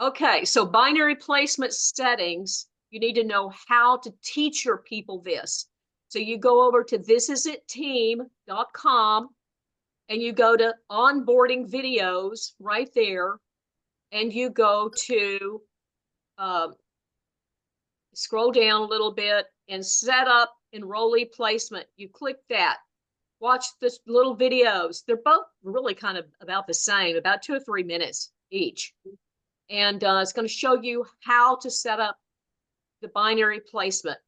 Okay, so binary placement settings, you need to know how to teach your people this. So you go over to thisisitteam.com and you go to onboarding videos right there, and you go to scroll down a little bit and set up enrollee placement. You click that. Watch this little videos. They're both really kind of about the same, about 2 or 3 minutes each. And it's going to show you how to set up the binary placement.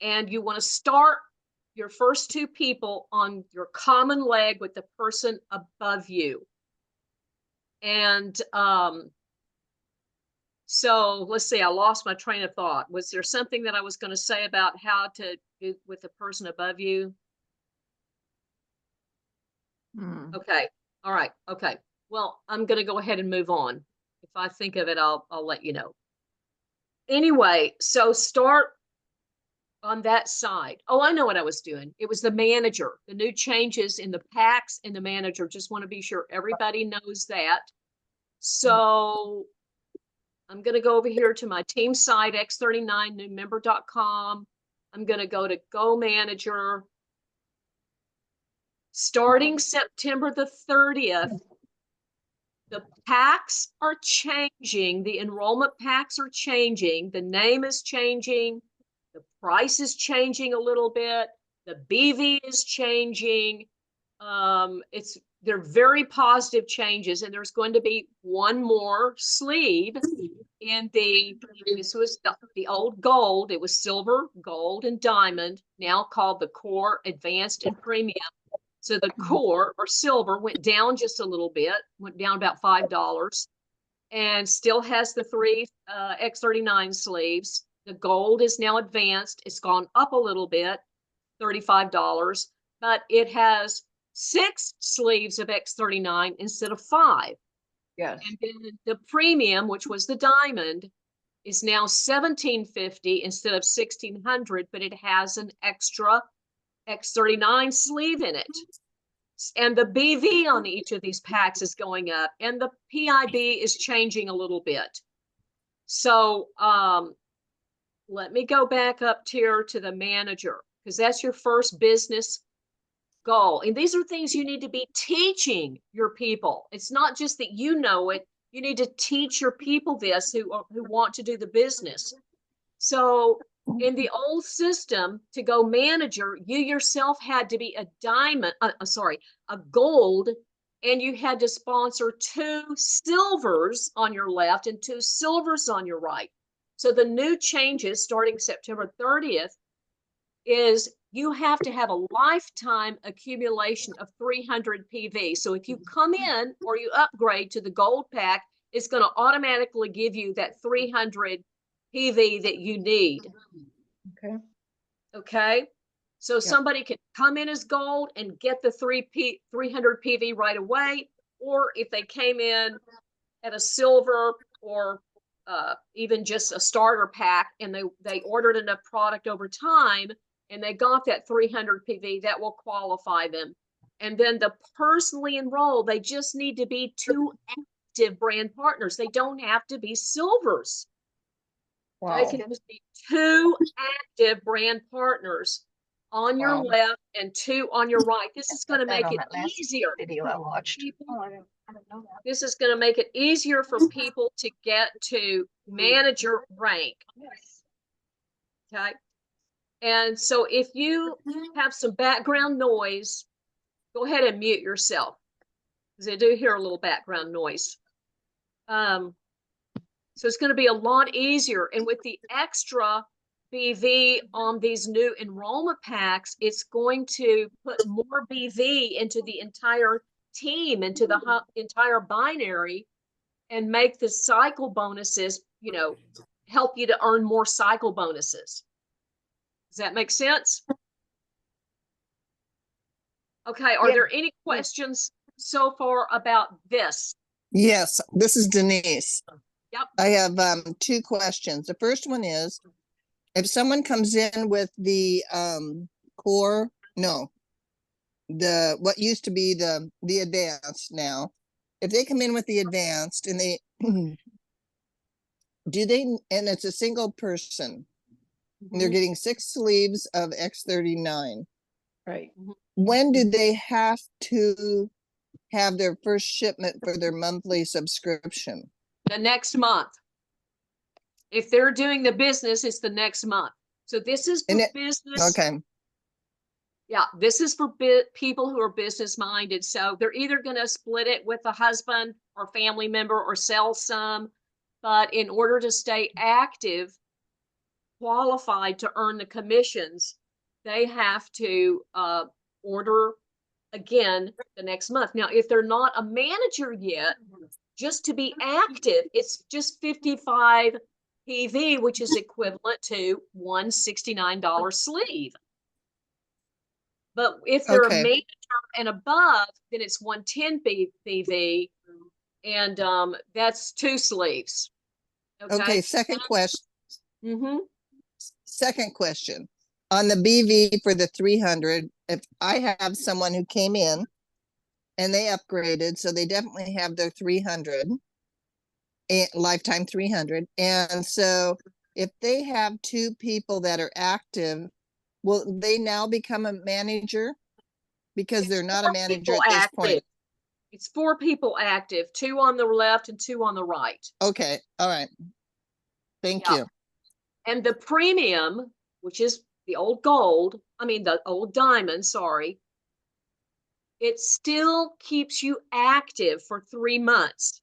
And you want to start your first 2 people on your common leg with the person above you. And so let's see, I lost my train of thought. Was there something that I was going to say about how to do with the person above you? Okay. All right. Okay. Well, I'm going to go ahead and move on. If I think of it, I'll let you know. Anyway, so start on that side. Oh, I know what I was doing. It was the manager, the new changes in the packs and the manager. Just want to be sure everybody knows that. So I'm going to go over here to my team site, x39newmember.com. I'm going to go to Go Manager. Starting September the 30th, the packs are changing. The enrollment packs are changing. The name is changing. The price is changing a little bit. The BV is changing. They're very positive changes, and there's going to be one more sleeve in this was the old gold. It was silver, gold, and diamond, now called the Core, Advanced, and Premium. So the core or silver went down just a little bit, went down about $5, and still has the 3 X39 sleeves. The gold is now advanced. It's gone up a little bit, $35, but it has 6 sleeves of X39 instead of 5. Yes. And then the premium, which was the diamond, is now $1,750 instead of $1,600, but it has an extra X39 sleeve in it. And the BV on each of these packs is going up, and the PIB is changing a little bit. So let me go back up here to the manager, because that's your first business goal. And these are things you need to be teaching your people. It's not just that you know it. You need to teach your people this who want to do the business. So in the old system, to go manager, you yourself had to be a diamond, a gold, and you had to sponsor 2 silvers on your left and 2 silvers on your right. So the new changes starting September 30th is you have to have a lifetime accumulation of 300 PV. So if you come in or you upgrade to the gold pack, it's going to automatically give you that 300 PV that you need. Okay. Okay. So somebody can come in as gold and get the 300 PV right away. Or if they came in at a silver or even just a starter pack and they ordered enough product over time and they got that 300 PV, that will qualify them. And then the personally enrolled, they just need to be 2 active brand partners. They don't have to be silvers. Wow. They can just be 2 active brand partners on your left and 2 on your right. This is going to make it easier. Video I watched. I don't know that. This is going to make it easier for people to get to manager rank. Okay. And so if you have some background noise, go ahead and mute yourself, because I do hear a little background noise. So it's going to be a lot easier. And with the extra BV on these new enrollment packs, it's going to put more BV into the entire team, into the entire binary, and make the cycle bonuses, help you to earn more cycle bonuses. Does that make sense? Okay. Are there any questions so far about this? Yes, this is Denise. Yep. I have 2 questions. The first one is, if someone comes in with the core, what used to be the advanced now, if they come in with the advanced and do they, and it's a single person, and they're Mhm. getting 6 sleeves of X39. Right. When do they have to have their first shipment for their monthly subscription? The next month. If they're doing the business, it's the next month. So this is for And it, business. okay, Yeah, this is for people who are business minded. So they're either going to split it with a husband or family member or sell some. But in order to stay active, qualified to earn the commissions, they have to order again the next month. Now, if they're not a manager yet, just to be active, it's just 55 PV, which is equivalent to $169 sleeve. But if they're a okay, manager and above, then it's 110 PV, and that's 2 sleeves. okay. Okay. Second question. Mm-hmm. Second question. On the BV for the 300, if I have someone who came in and they upgraded, so they definitely have their 300, lifetime 300. And so if they have 2 people that are active, will they now become a manager? Because they're not a manager at this point. It's 4 people active, 2 on the left and 2 on the right. Okay, all right. Thank Yeah. you. And the premium, which is the old gold, the old diamond, sorry, it still keeps you active for 3 months.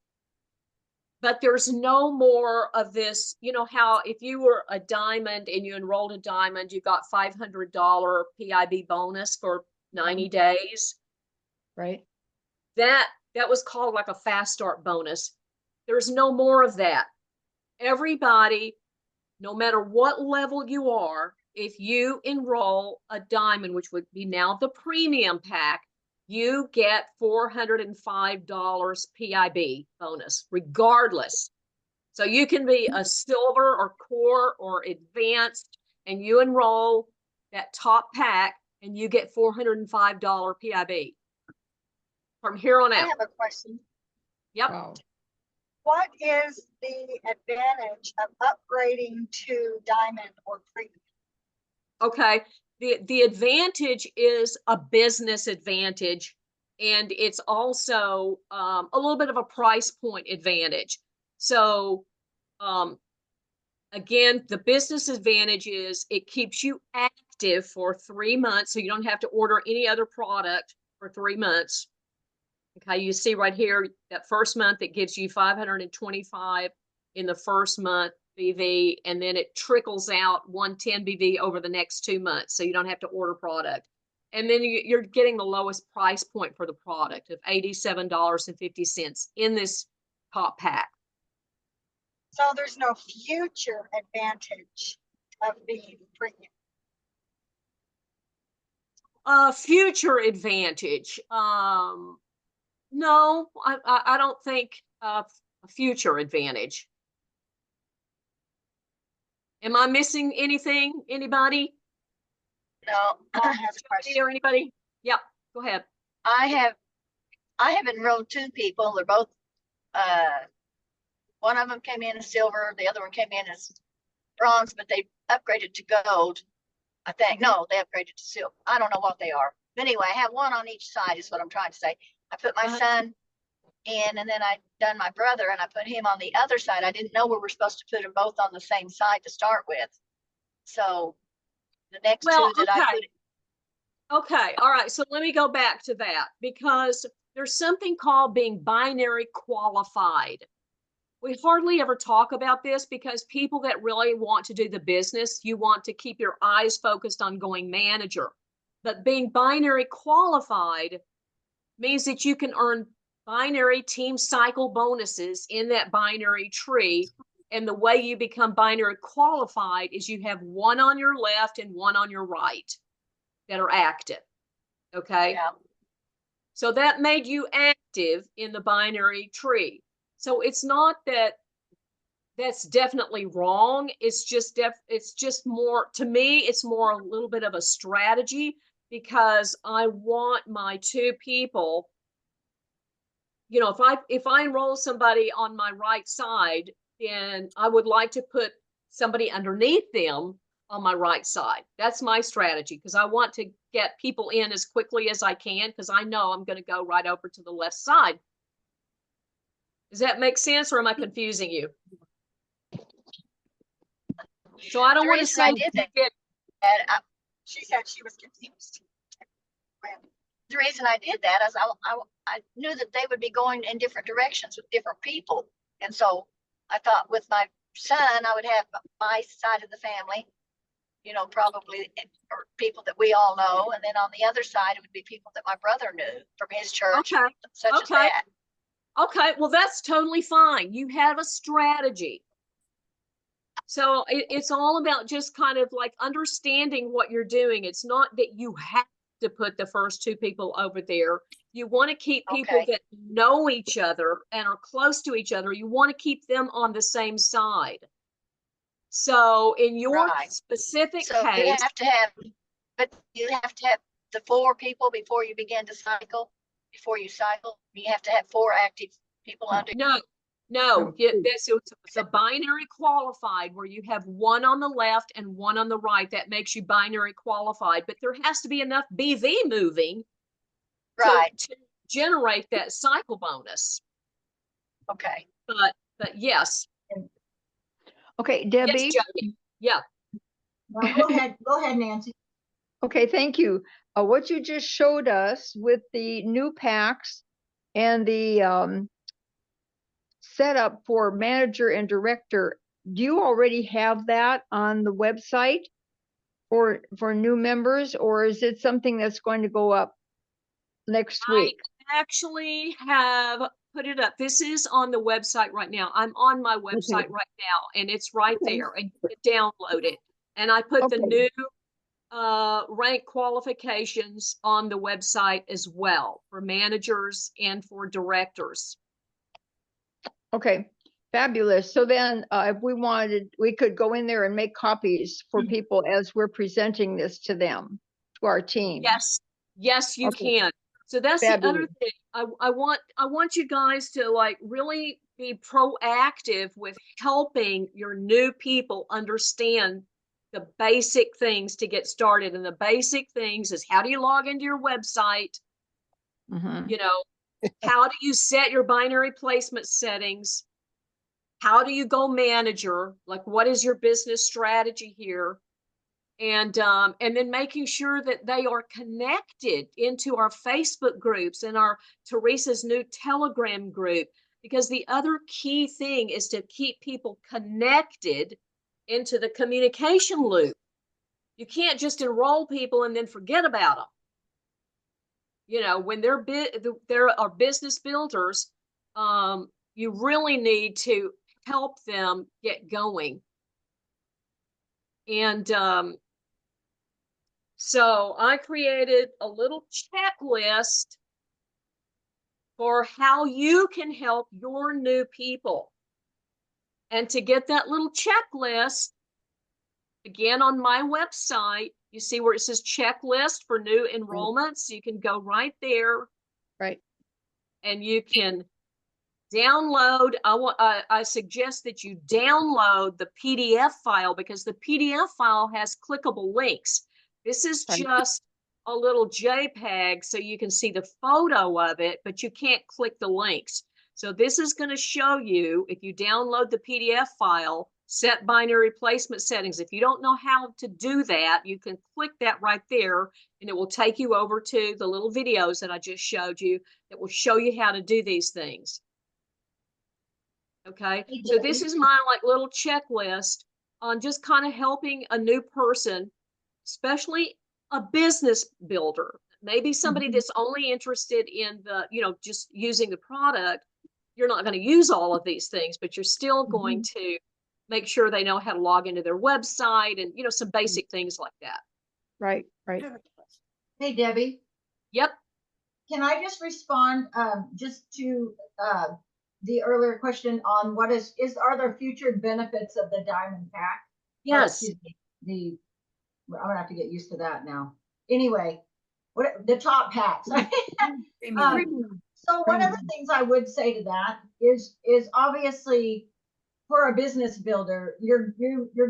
But there's no more of this, you know how if you were a diamond and you enrolled a diamond, you got $500 PIB bonus for 90 days. Right. That was called like a fast start bonus. There's no more of that. Everybody, no matter what level you are, if you enroll a diamond, which would be now the premium pack, you get $405 PIB bonus, regardless. So you can be a silver or core or advanced, and you enroll that top pack, and you get $405 PIB from here on I out. have a question. Yep. Wow. What is the advantage of upgrading to diamond or premium? Okay. The advantage is a business advantage, and it's also a little bit of a price point advantage. So again, the business advantage is it keeps you active for 3 months, so you don't have to order any other product for 3 months. Okay, you see right here that first month it gives you 525 in the first month BV, and then it trickles out 110 BV over the next 2 months, so you don't have to order product. And then you're getting the lowest price point for the product of $87.50 in this top pack. So there's no future advantage of being premium. Future advantage. No, I don't think a future advantage. Am I missing anything? Anybody? No, I have a question. Or anybody? Yep, go ahead. I have enrolled 2 people. They're both one of them came in as silver, the other one came in as bronze, but they upgraded to gold. I think no, they upgraded to silver. I don't know what they are. But anyway, I have one on each side is what I'm trying to say. I put my son in, and then I done my brother, and I put him on the other side. I didn't know we were supposed to put them both on the same side to start with. So the next 2 that I put. Okay, all right. So let me go back to that, because there's something called being binary qualified. We hardly ever talk about this because people that really want to do the business, you want to keep your eyes focused on going manager. But being binary qualified means that you can earn binary team cycle bonuses in that binary tree. And the way you become binary qualified is you have one on your left and one on your right that are active. Okay. Yeah. So that made you active in the binary tree. So it's not that that's definitely wrong. It's just more, to me, it's more a little bit of a strategy, because I want my 2 people, if I enroll somebody on my right side, then I would like to put somebody underneath them on my right side. That's my strategy, because I want to get people in as quickly as I can, because I know I'm going to go right over to the left side. Does that make sense, or am I confusing you? So I don't want to reason I say did that- get- she said she was confused. The reason I did that is I knew that they would be going in different directions with different people. And so I thought with my son, I would have my side of the family, you know, probably or people that we all know. And then on the other side, it would be people that my brother knew from his church, Okay. such as Okay. that. Okay, well, that's totally fine. You have a strategy. So it's all about just kind of like understanding what you're doing. It's not that you have to put the first two people over there. You want to keep people Okay. that know each other and are close to each other. You want to keep them on the same side. So in your Right. specific So you case, have to have, but you have to have the 4 people before you begin to cycle. Before you cycle, you have to have 4 active people under. no, it's a binary qualified where you have one on the left and one on the right. That makes you binary qualified, but there has to be enough BV moving Right. to generate that cycle bonus. Okay. But yes, Okay, yes, Debbie. Jody. Yeah. No, go ahead, Nancy. Okay, thank you. What you just showed us with the new packs and the setup for manager and director, do you already have that on the website for new members, or is it something that's going to go up next week? I actually have put it up. This is on the website right now. I'm on my website right now, and it's right Okay. there, and you can download it. And I put the Okay. new rank qualifications on the website as well for managers and for directors. Okay, fabulous. So then if we wanted, we could go in there and make copies for people as we're presenting this to them, to our team. Yes, you Okay. can. So that's the other Fabulous. thing. I want you guys to like really be proactive with helping your new people understand the basic things to get started. And the basic things is, how do you log into your website? Mhm. You know, how do you set your binary placement settings? How do you go manager? Like, what is your business strategy here? And then making sure that they are connected into our Facebook groups and our Teresa's new Telegram group, because the other key thing is to keep people connected into the communication loop. You can't just enroll people and then forget about them. You know, when there are business builders, you really need to help them get going. And so I created a little checklist for how you can help your new people. And to get that little checklist, again, on my website, you see where it says checklist for new enrollments. You can go right there. Right. And you can download. I suggest that you download the PDF file, because the PDF file has clickable links. This is Right. just a little JPEG, so you can see the photo of it, but you can't click the links. So this is going to show you, if you download the PDF file, set binary placement settings. If you don't know how to do that, you can click that right there, and it will take you over to the little videos that I just showed you that will show you how to do these things. Okay, so this is my like little checklist on just kind of helping a new person, especially a business builder, maybe somebody that's only interested in the, you know, just using the product. You're not going to use all of these things, but you're still going to make sure they know how to log into their website and, you know, some basic things like that. Right, right. Hey, Debbie, Yep. can I just respond just to the earlier question on what are there future benefits of the diamond pack? Or, Yes. excuse me, I'm gonna have to get used to that now. Anyway, what the top packs. So one of the things I would say to that is obviously for a business builder, you're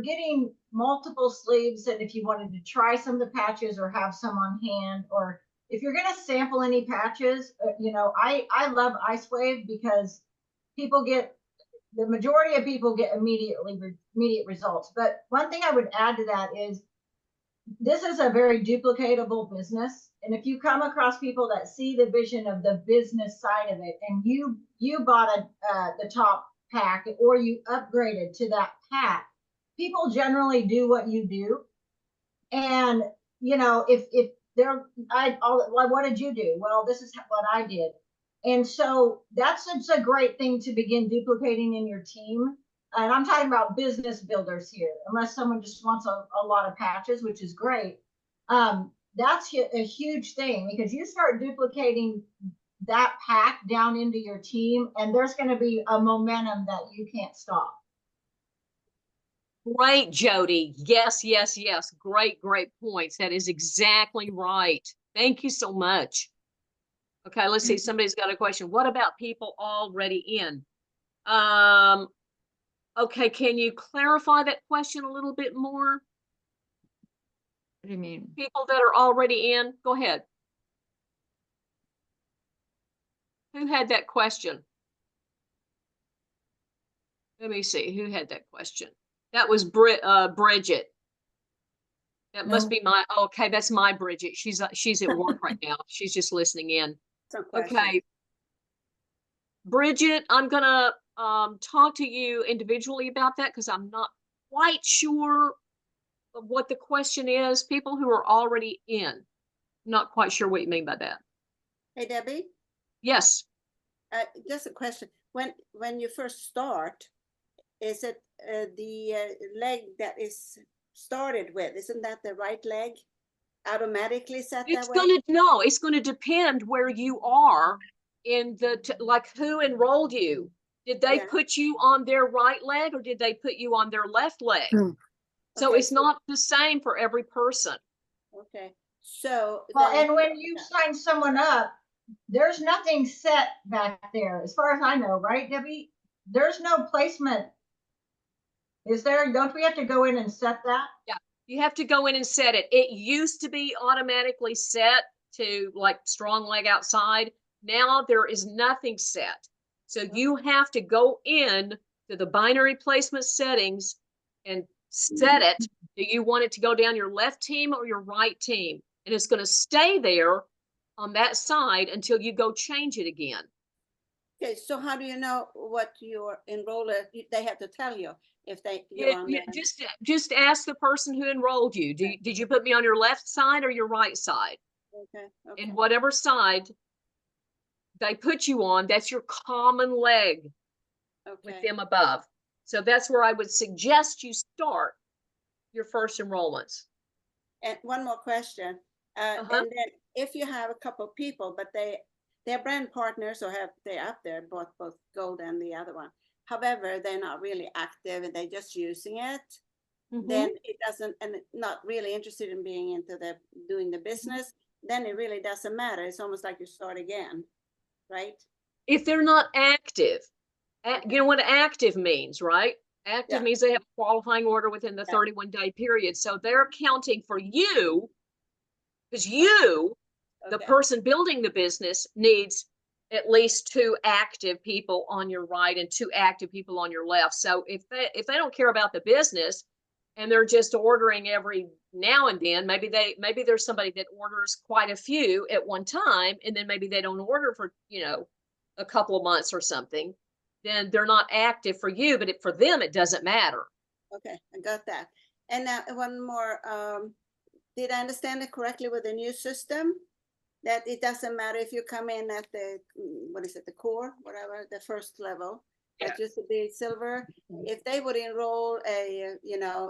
getting multiple sleeves, and if you wanted to try some of the patches or have some on hand, or if you're going to sample any patches, you know, I love LifeWave because the majority of people get immediate results. But one thing I would add to that is this is a very duplicatable business. And if you come across people that see the vision of the business side of it, and you bought the top pack or you upgraded to that pack, people generally do what you do. And you know, if they're what did you do? Well, this is what I did. And so it's a great thing to begin duplicating in your team. And I'm talking about business builders here, unless someone just wants a lot of patches, which is great. That's a huge thing, because you start duplicating that pack down into your team, and there's going to be a momentum that you can't stop. Great, Jody. Yes, yes, yes. Great, great points. That is exactly right. Thank you so much. Okay, let's see. Somebody's got a question. What about people already in? Okay, can you clarify that question a little bit more? What do you mean? People that are already in, go ahead. Who had that question? Let me see. Who had that question? That was Bridget. That must be my, okay, that's my Bridget. She's at work right now. She's just listening in. Okay. Bridget, I'm gonna talk to you individually about that, because I'm not quite sure of what the question is. People who are already in. Not quite sure what you mean by that. Hey, Debbie, Yes. just a question. When you first start, is it the leg that is started with? Isn't that the right leg automatically set It's that way? it's gonna depend where you are in like who enrolled you. Did they put you on their right leg, or did they put you on their left leg? So Okay, it's not the same for every person. Okay, so Well, then, and when you sign someone up, there's nothing set back there, as far as I know, right, Debbie? There's no placement. Is there? Don't we have to go in and set that? Yeah, you have to go in and set it. It used to be automatically set to like strong leg outside. Now there is nothing set. So you have to go in to the binary placement settings and set it. Do you want it to go down your left team or your right team? And it's going to stay there on that side until you go change it again. okay, so how do you know what your enroller, they have to tell you if you're on there? Just ask the person who enrolled you. Did you put me on your left side or your right side? Okay, And whatever side they put you on, that's your common leg with them above. So that's where I would suggest you start your first enrollments. And one more question. And then if you have a couple of people, but they're brand partners, or they're up there, both gold and the other one. However, they're not really active and they're just using it. Then it doesn't, and not really interested in being into doing the business. Then it really doesn't matter. It's almost like you start again, right? If they're not active, you know what active means, right? Active means they have a qualifying order within the 31-day period. So they're counting for you, because you, the person building the business, needs at least 2 active people on your right and 2 active people on your left. So if they don't care about the business and they're just ordering every now and then, maybe there's somebody that orders quite a few at one time, and then maybe they don't order for, you know, a couple of months or something, then they're not active for you, but for them, it doesn't matter. Okay, I got that. And now one more, did I understand it correctly with the new system? That it doesn't matter if you come in at the, the core, whatever, the first level, that used to be silver. If they would enroll they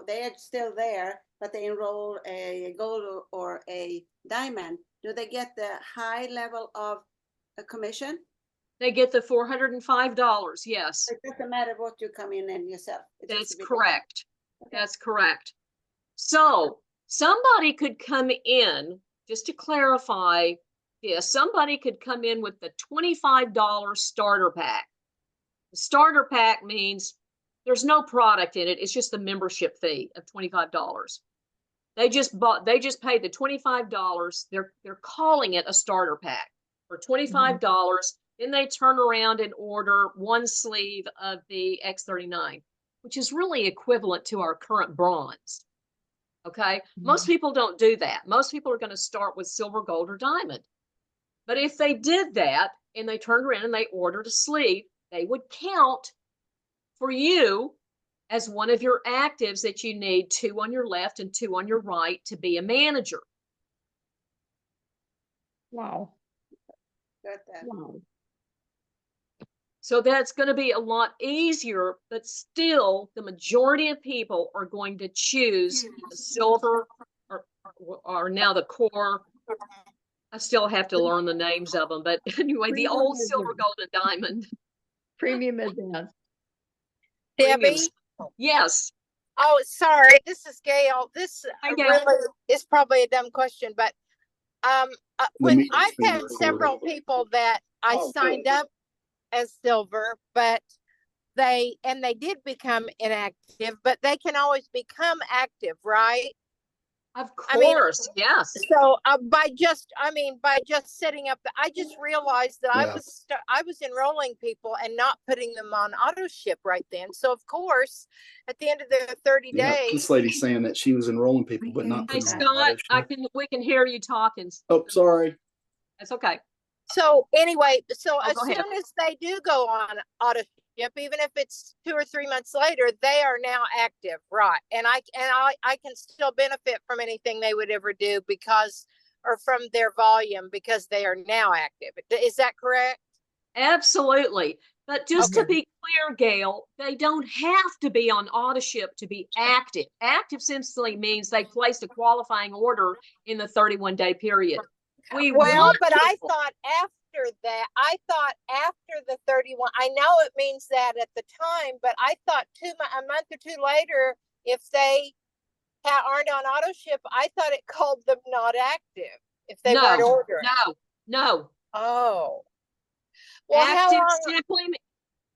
are still there, but they enroll a gold or a diamond, do they get the high level of a commission? They get the $405, yes. It doesn't matter what you come in and yourself. That's correct. That's correct. So somebody could come in, just to clarify this, somebody could come in with the $25 starter pack. The starter pack means There's no product in it. It's just the membership fee of $25. They just paid the $25. They're calling it a starter pack for $25. Then they turn around and order one sleeve of the X39, which is really equivalent to our current bronze. Okay. Most people don't do that. Most people are going to start with silver, gold, or diamond. But if they did that and they turned around and they ordered a sleeve, they would count for you as one of your actives that you need 2 on your left and 2 on your right to be a manager. Wow. Got that. Wow. So that's going to be a lot easier, but still the majority of people are going to choose the silver or now the core. I still have to learn the names of them, but anyway, the old silver, gold, and diamond. Premium advanced. Premiums. Debbie? Yes. Oh, sorry, this is Gail. This Hi, Gail. really is probably a dumb question, but when meeting's I've being had recorded. several people that I signed up as silver, but they did become inactive, but they can always become active, right? Of I mean, course, yes. So by just setting up, I just realized that Yeah. I was enrolling people and not putting them on auto ship right then. So of course, at the end of the 30 Yeah, days, this lady's saying that she was enrolling people, but not Hey, putting them on Scott, auto ship. we can hear you talking. Oh, sorry. That's okay. so anyway, as go soon ahead. as they do go on auto ship, even if it's 2 or 3 months later, they are now active, right? And I can still benefit from anything they would ever do or from their volume because they are now active. Is that correct? Absolutely. But just to be clear, Gail, they don't have to be on auto ship to be active. Active simply means they placed a qualifying order in the 31-day period. But I thought after the 31, I know it means that at the time, but I thought a month or 2 later, if they aren't on auto ship, I thought it called them not active if they weren't ordering. No. Oh. Well,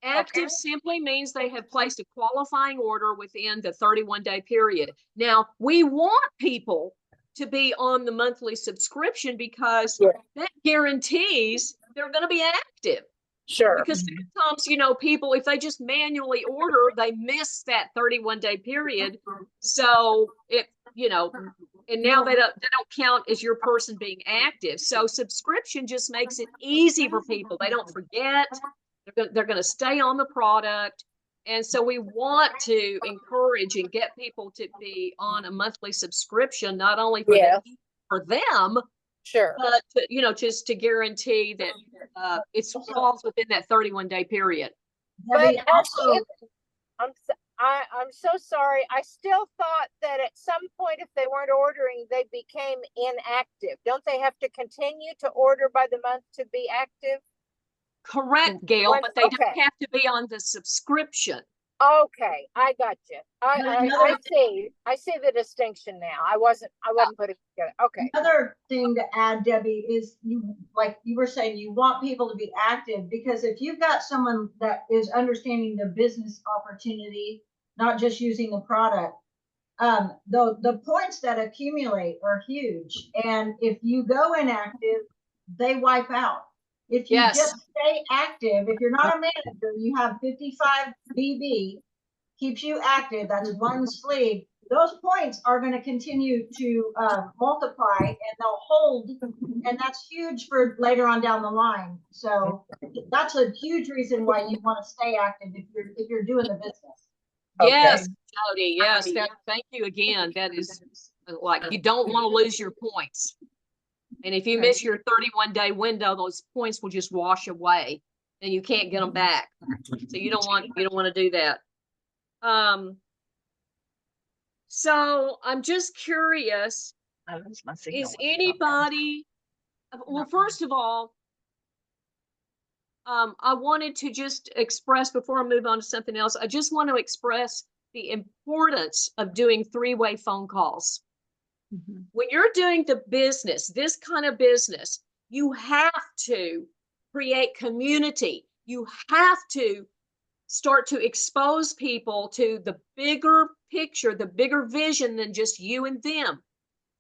active simply means they have placed a qualifying order within the 31-day period. Now, we want people to be on the monthly subscription because that guarantees they're going to be active. Sure. Because sometimes, people, if they just manually order, they miss that 31-day period. So and now they don't count as your person being active. So subscription just makes it easy for people. They don't forget. They're going to stay on the product. And so we want to encourage and get people to be on a monthly subscription, not only for them, sure, but just to guarantee that it falls within that 31-day period. But also, I'm so sorry. I still thought that at some point, if they weren't ordering, they became inactive. Don't they have to continue to order by the month to be active? Correct, Gail, but they don't have to be on the subscription. Okay, I got you. I see the distinction now. I wasn't putting it together. Okay. Another thing to add, Debbie, is like you were saying, you want people to be active, because if you've got someone that is understanding the business opportunity, not just using the product, the points that accumulate are huge. And if you go inactive, they wipe out. If you just stay active, if you're not a manager, you have 55 BB, keeps you active, that's one sleeve. Those points are going to continue to multiply, and they'll hold, and that's huge for later on down the line. So that's a huge reason why you want to stay active if you're doing the business. Yes, Jody. Yes, thank you again. That is like, you don't want to lose your points. And if you miss your 31-day window, those points will just wash away and you can't get them back. So you don't want to do that. So I'm just curious, is anybody, well, first of all, I wanted to just express, before I move on to something else, I just want to express the importance of doing 3-way phone calls. When you're doing the business, this kind of business, you have to create community. You have to start to expose people to the bigger picture, the bigger vision than just you and them.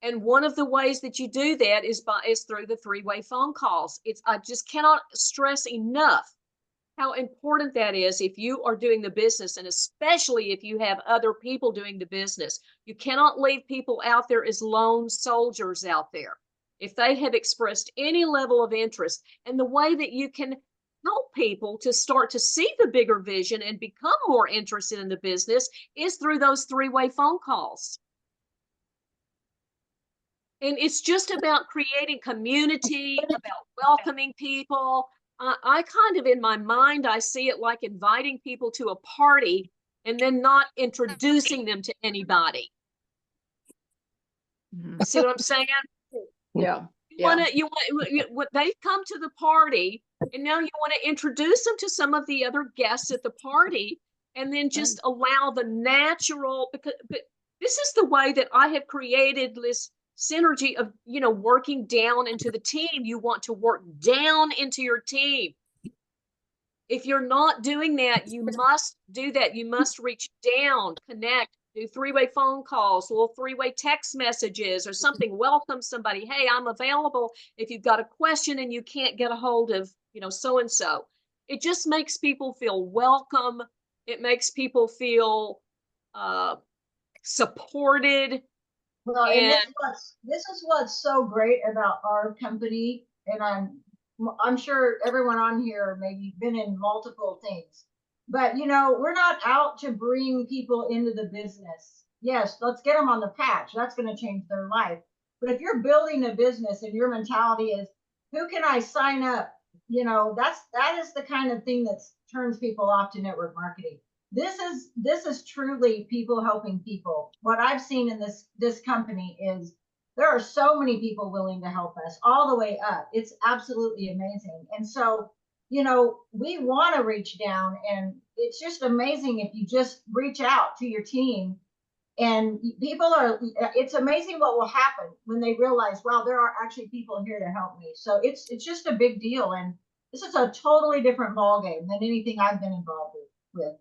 And one of the ways that you do that is through the three-way phone calls. I just cannot stress enough how important that is if you are doing the business, and especially if you have other people doing the business. You cannot leave people out there as lone soldiers out there. If they have expressed any level of interest, and the way that you can help people to start to see the bigger vision and become more interested in the business is through those three-way phone calls. And it's just about creating community, about welcoming people. I kind of, in my mind, I see it like inviting people to a party and then not introducing them to anybody. Mhm. You see what I'm saying? Yeah. They come to the party, and now you want to introduce them to some of the other guests at the party, and then just allow the natural, but this is the way that I have created this synergy of, working down into the team. You want to work down into your team. If you're not doing that, you must do that. You must reach down, connect, do three-way phone calls, little three-way text messages or something. Welcome somebody. Hey, I'm available if you've got a question and you can't get a hold of, so-and-so. It just makes people feel welcome. It makes people feel supported. Well, and this is what's so great about our company, and I'm sure everyone on here maybe been in multiple things, but we're not out to bring people into the business. Yes, let's get them on the patch. That's going to change their life. But if you're building a business and your mentality is, who can I sign up? That is the kind of thing that turns people off to network marketing. This is truly people helping people. What I've seen in this company is there are so many people willing to help us all the way up. It's absolutely amazing. And so, we want to reach down, and it's just amazing if you just reach out to your team, and it's amazing what will happen when they realize, wow, there are actually people here to help me. So it's just a big deal. And this is a totally different ballgame than anything I've been involved with.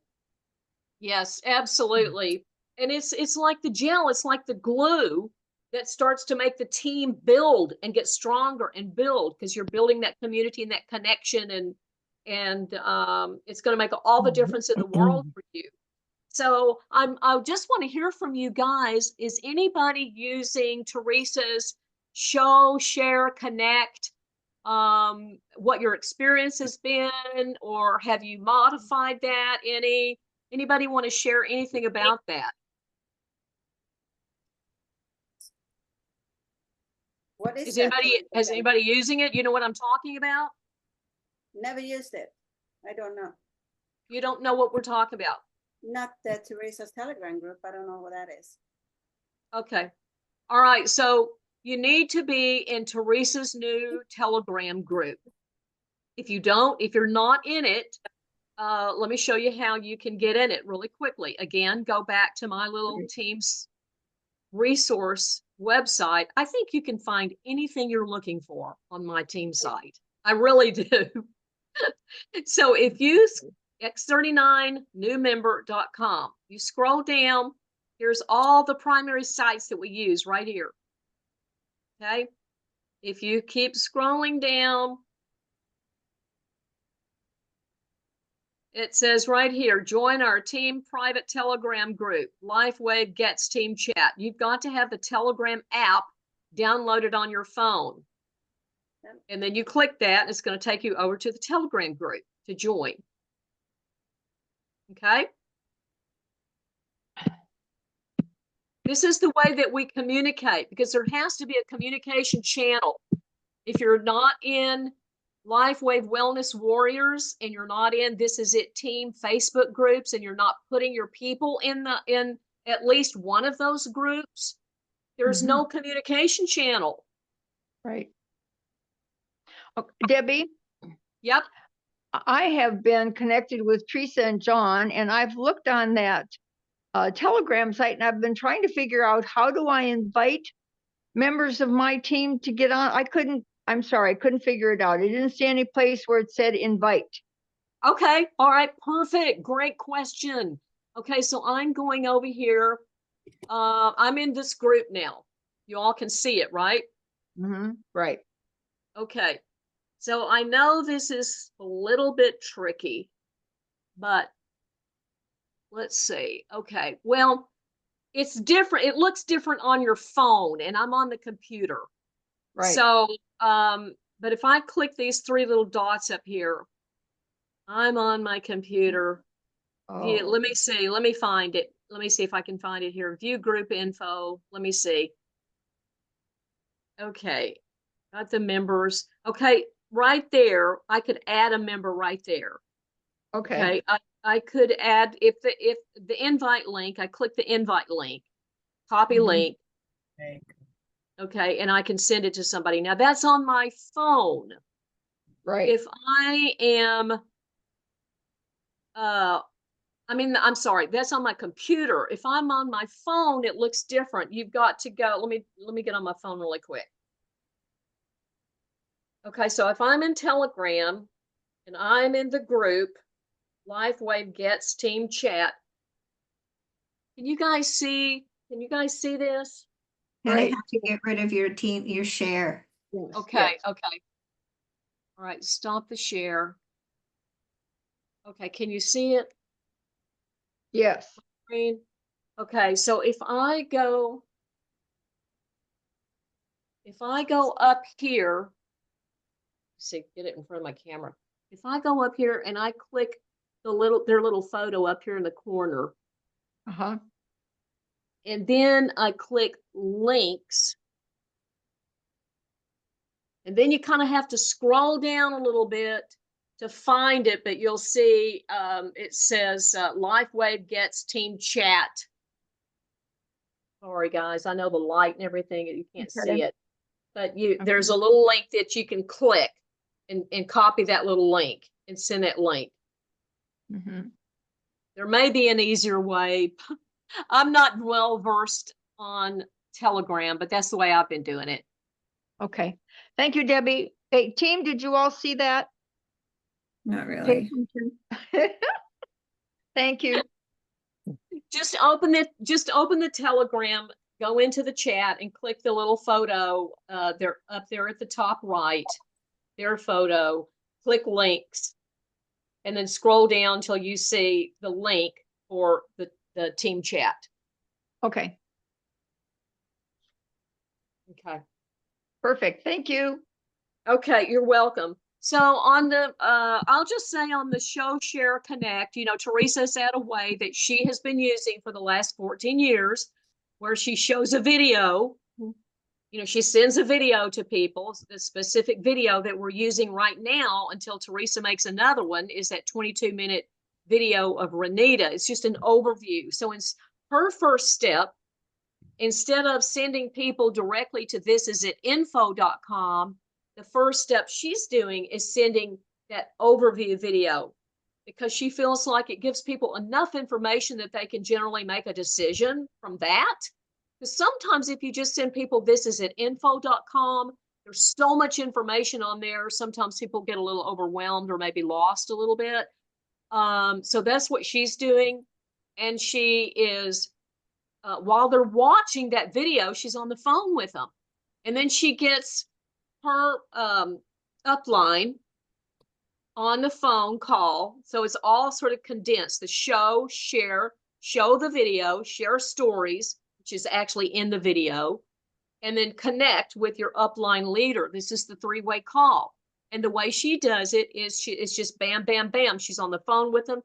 Yes, absolutely. And it's like the gel, it's like the glue that starts to make the team build and get stronger and build, because you're building that community and that connection, and it's going to make all the difference in the world for you. So I just want to hear from you guys. Is anybody using Teresa's show, share, connect? What your experience has been, or have you modified that any? Anybody want to share anything about that? What is Has anybody using it? You know what I'm talking about? Never used it. I don't know. You don't know what we're talking about? Not the Teresa's Telegram group. I don't know what that is. Okay. All right. So you need to be in Teresa's new Telegram group. If you're not in it, let me show you how you can get in it really quickly. Again, go back to my little Teams resource website. I think you can find anything you're looking for on my team site. I really do. So if you x39newmember.com, you scroll down, here's all the primary sites that we use right here. Okay. If you keep scrolling down, it says right here, join our team private Telegram group, LifeWave Gets Team Chat. You've got to have the Telegram app downloaded on your phone. And then you click that, and it's going to take you over to the Telegram group to join. Okay? This is the way that we communicate, because there has to be a communication channel. If you're not in LifeWave Wellness Warriors, and you're not in This Is It Team Facebook groups, and you're not putting your people in at least one of those groups, there's no communication channel. Right. Okay, Debbie? Yep. I have been connected with Teresa and John, and I've looked on that Telegram site, and I've been trying to figure out, how do I invite members of my team to get on? I'm sorry, I couldn't figure it out. I didn't see any place where it said invite. Okay, all right, perfect. Great question. Okay, so I'm going over here. I'm in this group now. You all can see it, right? Right. Okay, so I know this is a little bit tricky, but let's see. Okay, well, it's different. It looks different on your phone, and I'm on the computer. Right. So, but if I click these three little dots up here, I'm on my computer. Oh, Let me see. Let me find it. Let me see if I can find it here. View group info. Let me see. Okay, got the members. Okay, right there, I could add a member right there. okay. Okay, I could add if the invite link. I click the invite link, copy Mhm. link. Okay, and I can send it to somebody. Now that's on my phone. Right. If I am, I'm sorry, that's on my computer. If I'm on my phone, it looks different. You've got to go. Let me get on my phone really quick. Okay, so if I'm in Telegram and I'm in the group, LifeWave Gets Team Chat. Can you guys see this? And Right. you have to get rid of your share. Okay, Yes. okay. All right, stop the share. Okay, can you see it? Yes. Screen? Okay, so if I go up here, see, get it in front of my camera. If I go up here and I click their little photo up here in the corner, Uh-huh. and then I click links, and then you kind of have to scroll down a little bit to find it, but you'll see it says LifeWave Gets Team Chat. Sorry, guys, I know the light and everything, you can't see it, but there's a little link that you can click and copy that little link and send that link. Mm-hmm. There may be an easier way. I'm not well versed on Telegram, but that's the way I've been doing it. Okay. Thank you, Debbie. Hey, team, did you all see that? Not Pay really. attention. Thank you. Just open the Telegram, go into the chat and click the little photo. They're up there at the top right, their photo, click links, and then scroll down till you see the link for the team chat. Okay. Okay. Perfect. Thank you. Okay, you're welcome. So on the, I'll just say on the Show Share Connect, Teresa's had a way that she has been using for the last 14 years where she shows a video. She sends a video to people. The specific video that we're using right now until Teresa makes another one is that 22-minute video of Renita. It's just an overview. So in her first step, instead of sending people directly to thisisit.info.com, the first step she's doing is sending that overview video because she feels like it gives people enough information that they can generally make a decision from that. Because sometimes if you just send people thisisit.info.com, there's so much information on there. Sometimes people get a little overwhelmed or maybe lost a little bit. So that's what she's doing. And she is, while they're watching that video, she's on the phone with them. And then she gets her upline on the phone call. So it's all sort of condensed. The show, share, show the video, share stories, which is actually in the video, and then connect with your upline leader. This is the three-way call. And the way she does it is it's just bam, bam, bam. She's on the phone with them.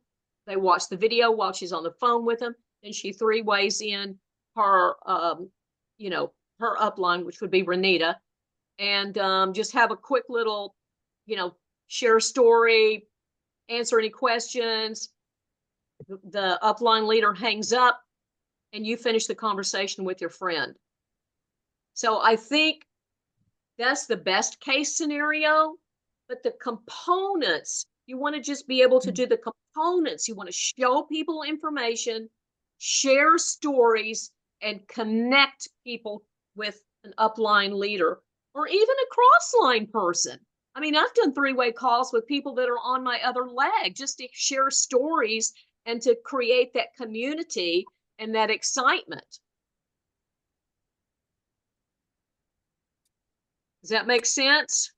They watch the video while she's on the phone with them. Then she three-ways in her, her upline, which would be Renita, and just have a quick little, share a story, answer any questions. The upline leader hangs up and you finish the conversation with your friend. So I think that's the best case scenario, but the components, you want to just be able to do the components. You want to show people information, share stories, and connect people with an upline leader or even a cross-line person. I mean, I've done three-way calls with people that are on my other leg just to share stories and to create that community and that excitement. Does that make sense?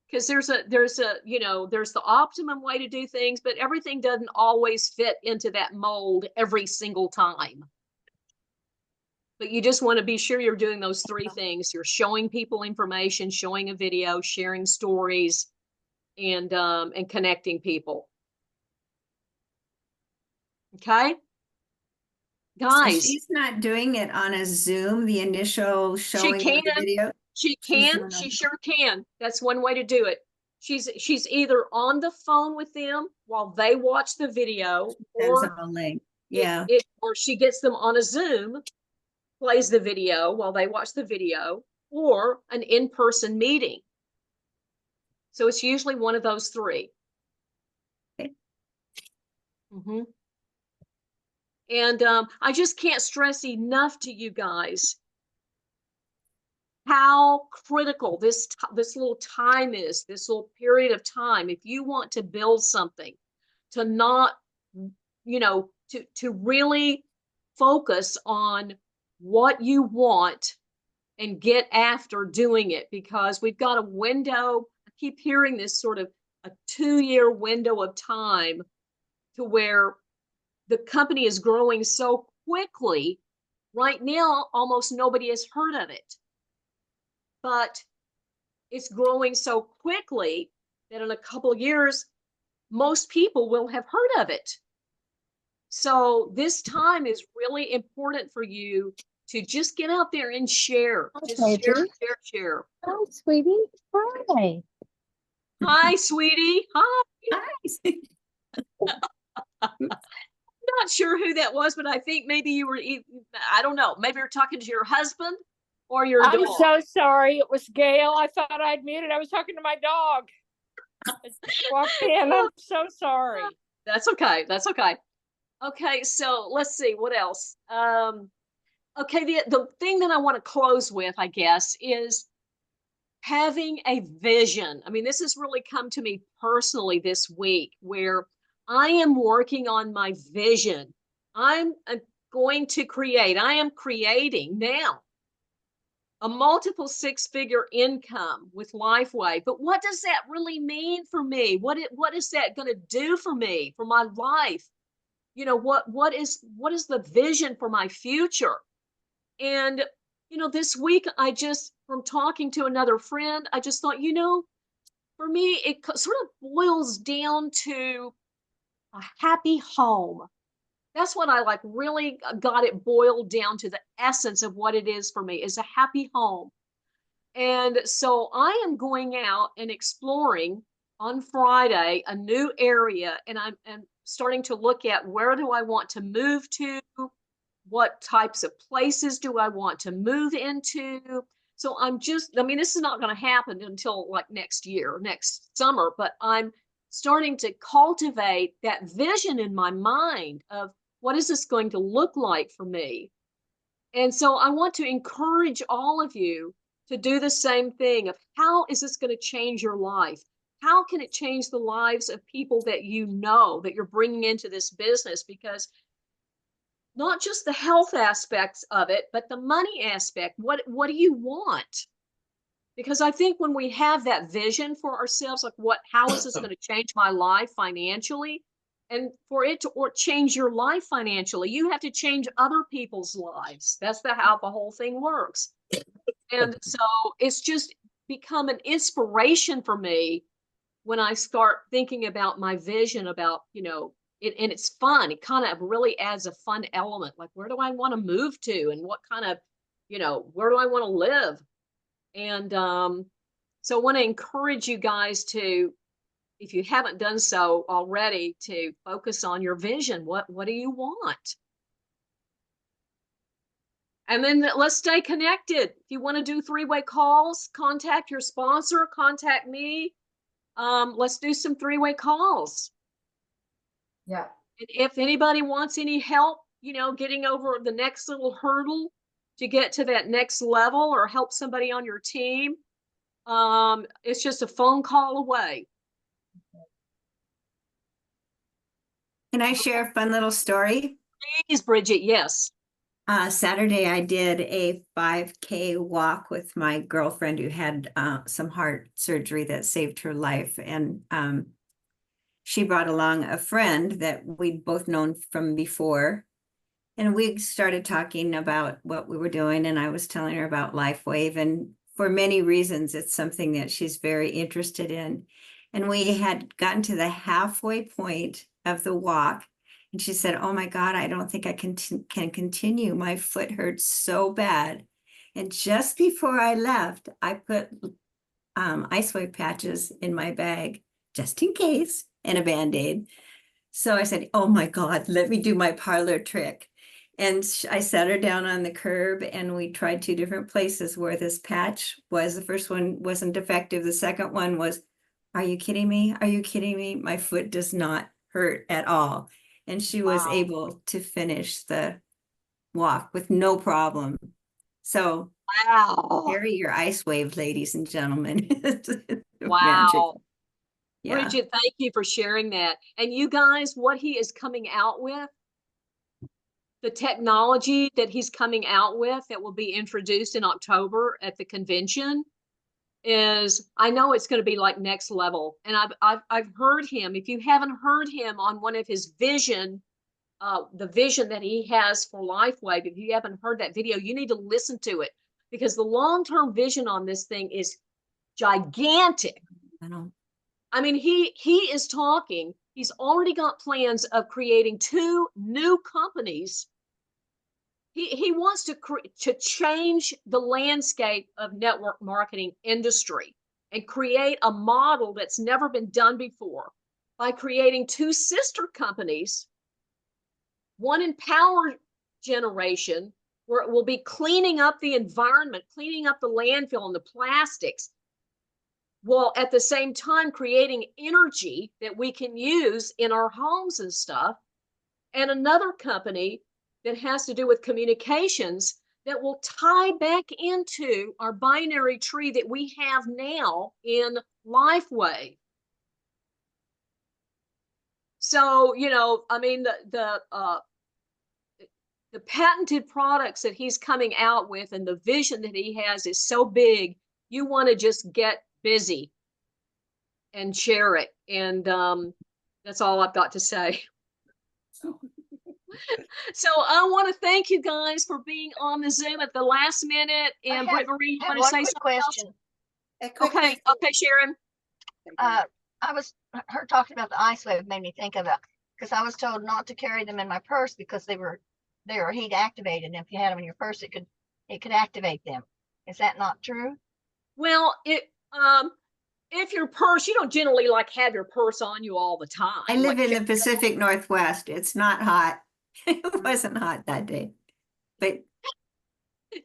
Because there's a, you know, there's the optimum way to do things, but everything doesn't always fit into that mold every single time. But you just want to be sure you're doing those three things. You're showing people information, showing a video, sharing stories, and connecting people. Okay? So Guys, she's not doing it on a Zoom, the initial showing of the can. video? she She's can, doing she it. sure can. That's one way to do it. She's either on the phone with them while they watch the video, Sends or them a link. Yeah. or she gets them on a Zoom, plays the video while they watch the video, or an in-person meeting. So it's usually one of those three. Okay. Mm-hmm. And I just can't stress enough to you guys how critical this little time is, this little period of time. If you want to build something, to not, you know, to really focus on what you want and get after doing it, because we've got a window. I keep hearing this sort of a 2-year window of time to where the company is growing so quickly. Right now, almost nobody has heard of it, but it's growing so quickly that in a couple of years, most people will have heard of it. So this time is really important for you to just get out there and share. Just share. Hi, sweetie. Hi. Hi, sweetie. Hi. Hi. Not sure who that was, but I think maybe you were, I don't know, maybe you're talking to your husband or your I'm dog. so sorry. It was Gail. I thought I'd muted. I was talking to my dog. I just walked in. I'm so sorry. That's okay. That's okay. Okay, so let's see what else. Okay, the thing that I want to close with, I guess, is having a vision. I mean, this has really come to me personally this week, where I am working on my vision. I'm going to create, I am creating now a multiple 6-figure income with LifeWave. But what does that really mean for me? What is that going to do for me, for my life? You know, what is the vision for my future? And, you know, this week, I just, from talking to another friend, I just thought, you know, for me, it sort of boils down to a happy home. That's what I like, really got it boiled down to. The essence of what it is for me is a happy home. And so I am going out and exploring on Friday a new area, and I'm starting to look at, where do I want to move to? What types of places do I want to move into? So I mean, this is not going to happen until like next year, next summer, but I'm starting to cultivate that vision in my mind of, what is this going to look like for me? And so I want to encourage all of you to do the same thing of, how is this going to change your life? How can it change the lives of people that you know, that you're bringing into this business? Because not just the health aspects of it, but the money aspect. What do you want? Because I think when we have that vision for ourselves, like, how is this going to change my life financially? And for it to change your life financially, you have to change other people's lives. That's how the whole thing works. And so it's just become an inspiration for me when I start thinking about my vision, about, you know, and it's fun. It kind of really adds a fun element. Like, where do I want to move to? And what kind of, you know, where do I want to live? And so I want to encourage you guys to, if you haven't done so already, to focus on your vision. What do you want? And then let's stay connected. If you want to do 3-way calls, contact your sponsor, contact me. Let's do some 3-way calls. Yeah. And if anybody wants any help, you know, getting over the next little hurdle, to get to that next level or help somebody on your team, it's just a phone call away. Can I share a fun little story? Please, Bridget, yes. Saturday, I did a 5K walk with my girlfriend who had some heart surgery that saved her life. And she brought along a friend that we'd both known from before. And we started talking about what we were doing. And I was telling her about LifeWave. And for many reasons, it's something that she's very interested in. And we had gotten to the halfway point of the walk. And she said, "Oh my God, I don't think I can continue. My foot hurts so bad." And just before I left, I put LifeWave patches in my bag, just in case, and a Band-Aid. So I said, "Oh my God, let me do my parlor trick." And I sat her down on the curb and we tried 2 different places where this patch was. The first one wasn't effective. The second one was, "Are you kidding me? Are you kidding me? My foot does not hurt at all." And she was Wow. able to finish the walk with no problem. So Wow. carry your LifeWave, ladies and gentlemen. It's Wow. magic. Yeah. Bridget, thank you for sharing that. And you guys, what he is coming out with, the technology that he's coming out with that will be introduced in October at the convention is, I know it's going to be like next level. And I've heard him. If you haven't heard him on one of his vision, the vision that he has for LifeWave, if you haven't heard that video, you need to listen to it, because the long-term vision on this thing is gigantic. I know. I mean, he is talking, he's already got plans of creating 2 new companies. He wants to change the landscape of network marketing industry and create a model that's never been done before by creating 2 sister companies, one in power generation, where it will be cleaning up the environment, cleaning up the landfill and the plastics, while at the same time creating energy that we can use in our homes and stuff. And another company that has to do with communications that will tie back into our binary tree that we have now in LifeWave. So, you know, I mean, the patented products that he's coming out with and the vision that he has is so big, you want to just get busy and share it. And that's all I've got to say. So I want to thank you guys for being on the Zoom at the last minute. And Britt Marie, you I have want to one say quick something else? question. Okay, Sharon. Her talking about the LifeWave made me think of it, because I was told not to carry them in my purse because they were heat activated. And if you had them in your purse, it could activate them. Is that not true? Well, if your purse, you don't generally like have your purse on you all the time. I live like, in the Pacific Northwest. It's not hot. It wasn't hot that day. But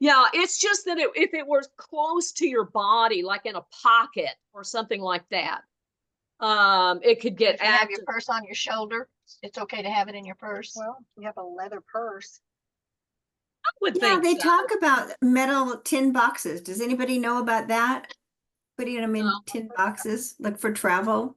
yeah, it's just that if it was close to your body, like in a pocket or something like that, it could get If you have active. your purse on your shoulder, it's okay to have it in your purse. Well, you have a leather purse. I would yeah, think they so. talk about metal tin boxes. Does anybody know about that? Putting them in No. tin boxes, like for travel?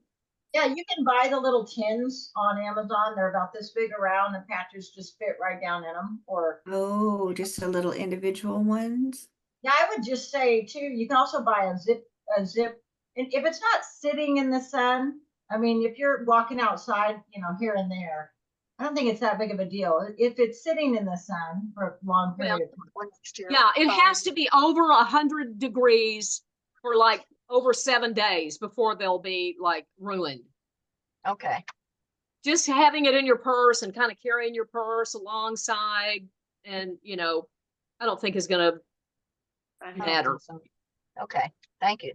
Yeah, you can buy the little tins on Amazon. They're about this big around. The patches just fit right down in them. Or Oh, just the little individual ones? yeah, I would just say too, you can also buy a zip. And if it's not sitting in the sun, I mean, if you're walking outside, you know, here and there, I don't think it's that big of a deal. If it's sitting in the sun for a long period of time. Yeah, it has to be over 100 degrees for like over 7 days before they'll be like ruined. Okay. Just having it in your purse and kind of carrying your purse alongside, and you know, I don't think is going to matter. Okay. Thank you.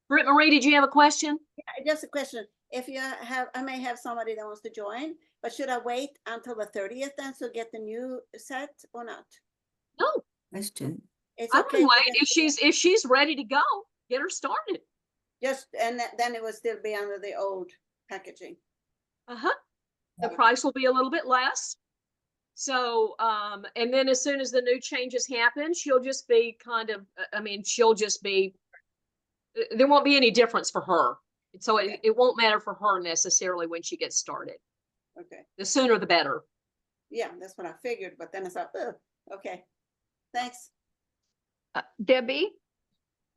Britt Marie, did you have a question? Just a question. If you have, I may have somebody that wants to join, but should I wait until the 30th then to get the new set or not? No, Question. It's I okay. would wait. If she's ready to go, get her started. Just, and then it will still be under the old packaging. The price will be a little bit less. So, and then as soon as the new changes happen, she'll just be kind of, she'll just be, there won't be any difference for her. So it won't matter for her necessarily when she gets started. Okay. The sooner the better. Yeah, that's what I figured, but then I thought, ugh, okay. Thanks. Debbie,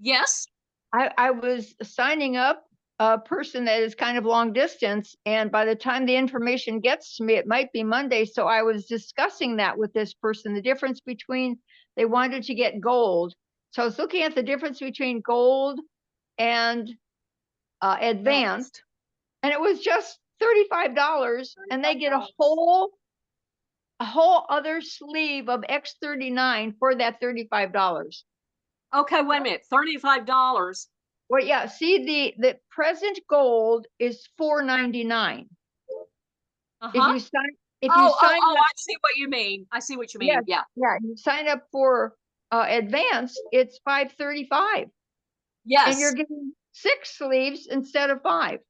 Yes. I was signing up a person that is kind of long distance, and by the time the information gets to me, it might be Monday. So I was discussing that with this person, the difference between, they wanted to get gold. So I was looking at the difference between gold and advanced, and it was just $35, and they get a whole other sleeve of X39 for that $35. Okay, wait a minute. $35. Well, yeah, see, the present gold is $4.99. If Uh-huh. you sign, Oh, up, I see what you mean. I see what you mean. Yes. Yeah. You sign up for advanced, it's $5.35, Yes. and you're getting 6 sleeves instead of 5.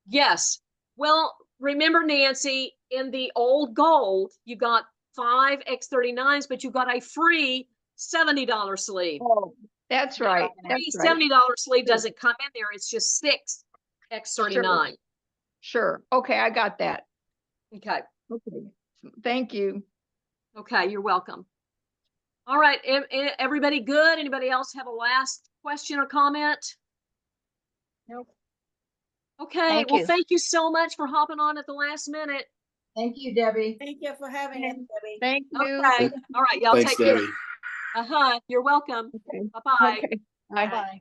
Yes. Well, remember, Nancy, in the old gold, you got 5 X39s, but you got a free $70 sleeve. Oh, that's right. Free That's right. $70 sleeve doesn't come in there. It's just 6 X39. Sure. Okay, I got that. Okay. Okay. Thank you. Okay, you're welcome. All right, everybody good? Anybody else have a last question or comment? Nope. Okay, Thank well, you. thank you so much for hopping on at the last minute. Thank you, Debbie. Thank you for having us, Debbie. Thank you. Okay, all right, y'all Thanks, take care. Debbie. You're welcome. Okay. Bye-bye. Okay. Bye. Bye.